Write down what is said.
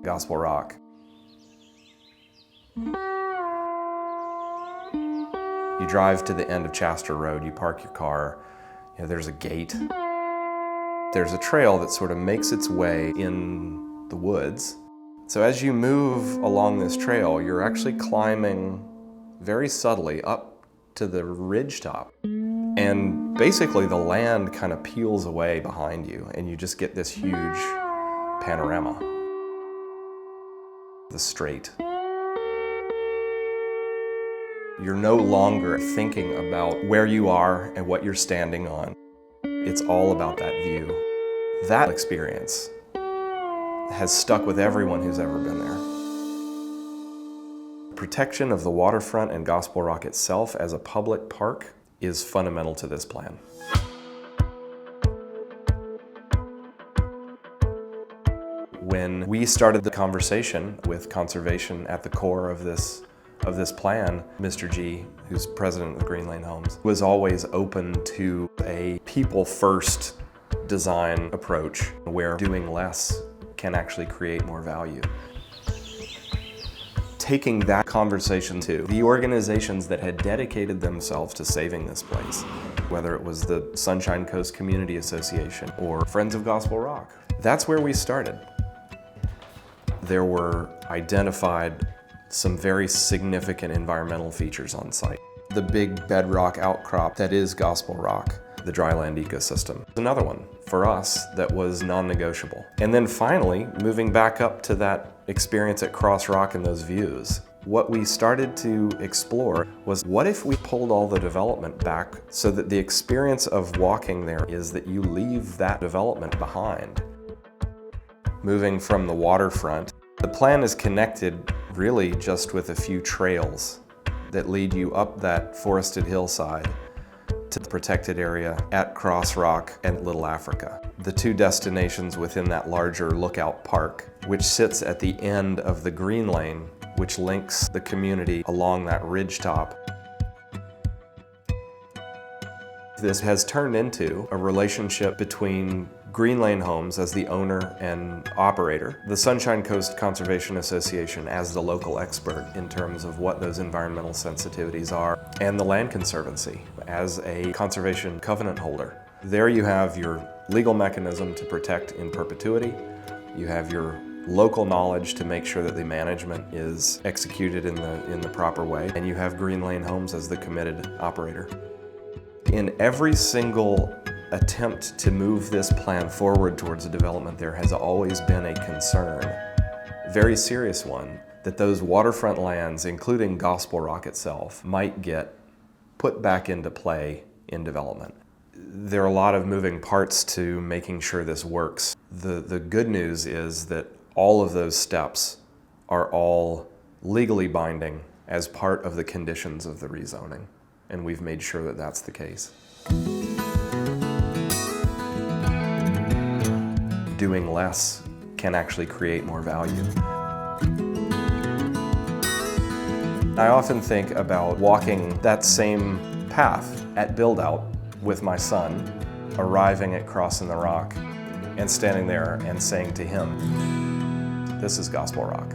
Gospel Rock. You drive to the end of Chester Road, you park your car, there's a gate. There's a trail that sort of makes its way in the woods. So as you move along this trail, you're actually climbing very subtly up to the ridgetop. And basically the land kind of peels away behind you and you just get this huge panorama. The Strait. You're no longer thinking about where you are and what you're standing on. It's all about that view. That experience has stuck with everyone who's ever been there. Protection of the waterfront and Gospel Rock itself as a public park is fundamental to this plan. When we started the conversation with conservation at the core of this plan, Mr. G, who's president of Green Lane Homes, was always open to a people-first design approach where doing less can actually create more value. Taking that conversation to the organizations that had dedicated themselves to saving this place, whether it was the Sunshine Coast Community Association or Friends of Gospel Rock, that's where we started. There were identified some very significant environmental features on site. The big bedrock outcrop that is Gospel Rock, the dryland ecosystem. Another one for us that was non-negotiable. And then finally, moving back up to that experience at Cross Rock and those views, what we started to explore was, what if we pulled all the development back so that the experience of walking there is that you leave that development behind? Moving from the waterfront, the plan is connected really just with a few trails that lead you up that forested hillside to the protected area at Cross Rock and Little Africa, the two destinations within that larger lookout park, which sits at the end of the Green Lane, which links the community along that ridgetop. This has turned into a relationship between Green Lane Homes as the owner and operator, the Sunshine Coast Conservation Association as the local expert in terms of what those environmental sensitivities are, and the Land Conservancy as a conservation covenant holder. There you have your legal mechanism to protect in perpetuity. You have your local knowledge to make sure that the management is executed in the proper way, and you have Green Lane Homes as the committed operator. In every single attempt to move this plan forward towards a development, there has always been a concern, very serious one, that those waterfront lands, including Gospel Rock itself, might get put back into play in development. There are a lot of moving parts to making sure this works. The good news is that all of those steps are all legally binding as part of the conditions of the rezoning, and we've made sure that that's the case. Doing less can actually create more value. I often think about walking that same path at build-out with my son, arriving at Crossing the Rock and standing there and saying to him, "This is Gospel Rock."